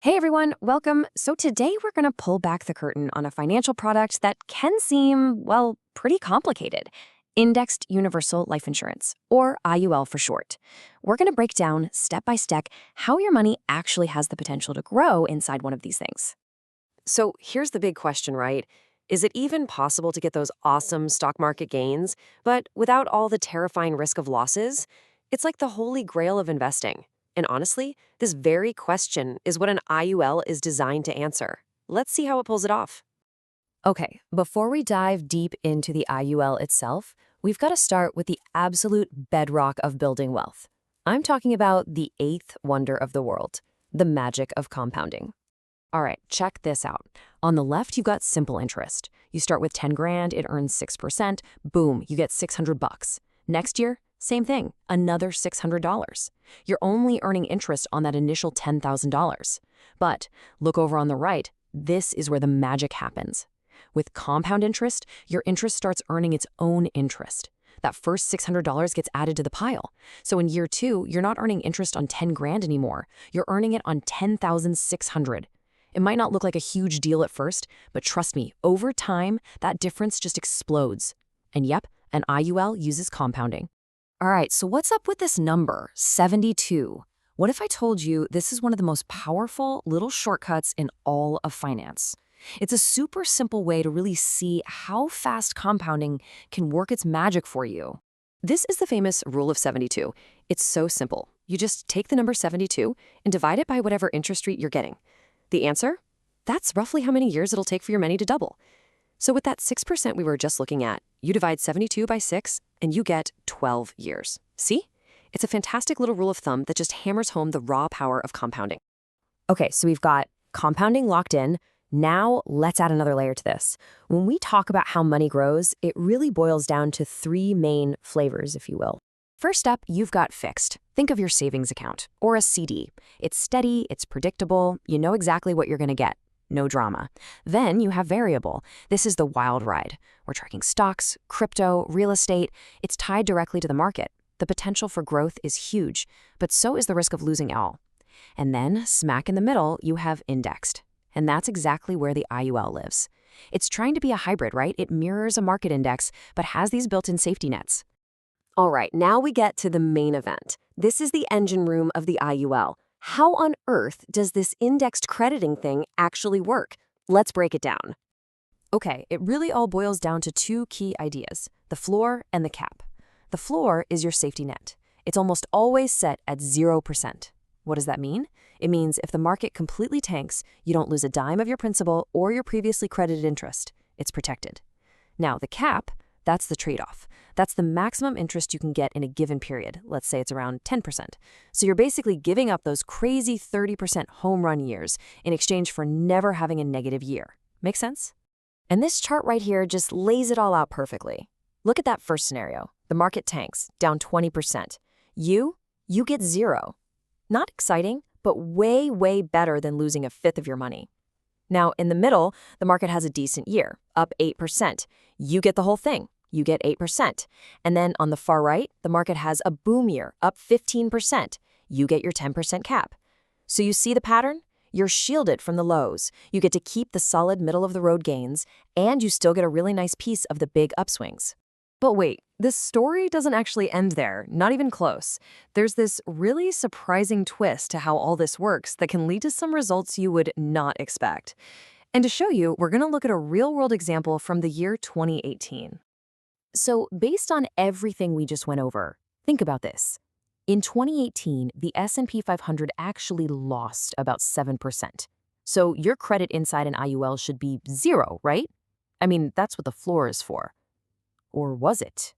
Hey everyone, welcome. So today we're going to pull back the curtain on a financial product that can seem, well, pretty complicated. Indexed Universal Life Insurance, or IUL for short. We're going to break down, step by step, how your money actually has the potential to grow inside one of these things. So here's the big question, right? Is it even possible to get those awesome stock market gains, but without all the terrifying risk of losses? It's like the holy grail of investing. And honestly, this very question is what an IUL is designed to answer. Let's see how it pulls it off. Okay, before we dive deep into the IUL itself, we've got to start with the absolute bedrock of building wealth. I'm talking about the eighth wonder of the world, the magic of compounding. All right, check this out. On the left, you've got simple interest. You start with 10 grand, it earns 6%, boom, you get 600 bucks. Next year, same thing, another $600. You're only earning interest on that initial $10,000. But look over on the right, this is where the magic happens. With compound interest, your interest starts earning its own interest. That first $600 gets added to the pile. So in year 2, you're not earning interest on 10 grand anymore. You're earning it on 10,600. It might not look like a huge deal at first, but trust me, over time, that difference just explodes. And yep, an IUL uses compounding. All right, so what's up with this number, 72? What if I told you this is one of the most powerful little shortcuts in all of finance? It's a super simple way to really see how fast compounding can work its magic for you. This is the famous rule of 72. It's so simple. You just take the number 72 and divide it by whatever interest rate you're getting. The answer? That's roughly how many years it'll take for your money to double. So with that 6% we were just looking at, you divide 72 by 6 and you get 12 years. See? It's a fantastic little rule of thumb that just hammers home the raw power of compounding. Okay, so we've got compounding locked in. Now let's add another layer to this. When we talk about how money grows, it really boils down to 3 main flavors, if you will. First up, you've got fixed. Think of your savings account, or a CD. It's steady, it's predictable, you know exactly what you're going to get. No drama. Then you have variable. This is the wild ride. We're tracking stocks, crypto, real estate. It's tied directly to the market. The potential for growth is huge, but so is the risk of losing it all. And then, smack in the middle, you have indexed. And that's exactly where the IUL lives. It's trying to be a hybrid, right? It mirrors a market index, but has these built-in safety nets. All right, now we get to the main event. This is the engine room of the IUL. How on earth does this indexed crediting thing actually work? Let's break it down. Okay, it really all boils down to 2 key ideas, the floor and the cap. The floor is your safety net. It's almost always set at 0%. What does that mean? It means if the market completely tanks, you don't lose a dime of your principal or your previously credited interest. It's protected. Now, the cap, that's the trade-off. That's the maximum interest you can get in a given period. Let's say it's around 10%. So you're basically giving up those crazy 30% home run years in exchange for never having a negative year. Make sense? And this chart right here just lays it all out perfectly. Look at that first scenario. The market tanks, down 20%. You get 0. Not exciting, but way, way better than losing a fifth of your money. Now, in the middle, the market has a decent year, up 8%. You get the whole thing. You get 8%. And then on the far right, the market has a boom year, up 15%. You get your 10% cap. So you see the pattern? You're shielded from the lows. You get to keep the solid middle-of-the-road gains, and you still get a really nice piece of the big upswings. But wait, this story doesn't actually end there, not even close. There's this really surprising twist to how all this works that can lead to some results you would not expect. And to show you, we're going to look at a real-world example from the year 2018. So based on everything we just went over, think about this. In 2018, the S&P 500 actually lost about 7%. So your credit inside an IUL should be 0, right? I mean, that's what the floor is for. Or was it?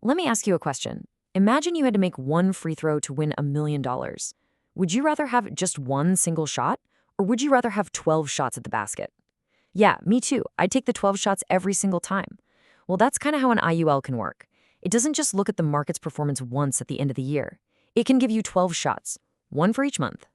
Let me ask you a question. Imagine you had to make one free throw to win $1 million. Would you rather have just one single shot, or would you rather have 12 shots at the basket? Yeah, me too. I'd take the 12 shots every single time. Well, that's kind of how an IUL can work. It doesn't just look at the market's performance once at the end of the year. It can give you 12 shots, one for each month.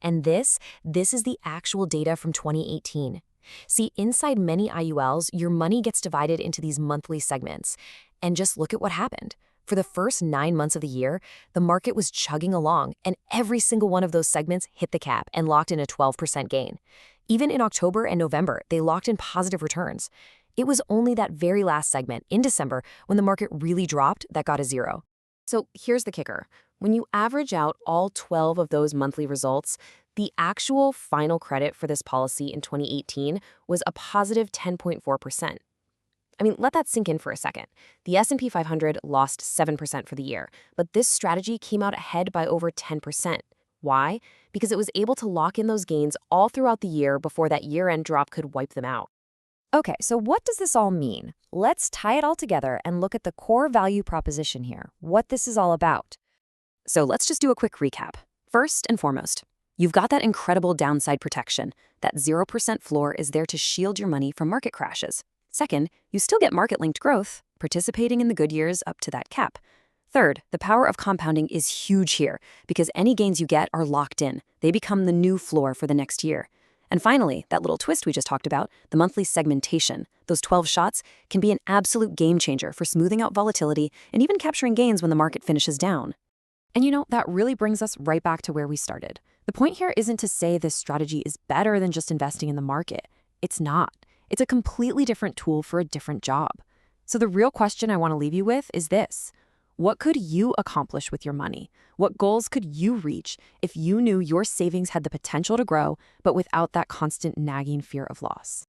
And this is the actual data from 2018. See, inside many IULs, your money gets divided into these monthly segments. And just look at what happened. For the first 9 months of the year, the market was chugging along, and every single one of those segments hit the cap and locked in a 12% gain. Even in October and November, they locked in positive returns. It was only that very last segment, in December, when the market really dropped, that got a zero. So here's the kicker. When you average out all 12 of those monthly results, the actual final credit for this policy in 2018 was a positive 10.4%. I mean, let that sink in for a second. The S&P 500 lost 7% for the year, but this strategy came out ahead by over 10%. Why? Because it was able to lock in those gains all throughout the year before that year-end drop could wipe them out. Okay, so what does this all mean? Let's tie it all together and look at the core value proposition here, what this is all about. So let's just do a quick recap. First and foremost, you've got that incredible downside protection. That 0% floor is there to shield your money from market crashes. Second, you still get market-linked growth, participating in the good years up to that cap. Third, the power of compounding is huge here because any gains you get are locked in. They become the new floor for the next year. And finally, that little twist we just talked about, the monthly segmentation, those 12 shots, can be an absolute game changer for smoothing out volatility and even capturing gains when the market finishes down. And that really brings us right back to where we started. The point here isn't to say this strategy is better than just investing in the market. It's not. It's a completely different tool for a different job. So the real question I want to leave you with is this. What could you accomplish with your money? What goals could you reach if you knew your savings had the potential to grow, but without that constant nagging fear of loss?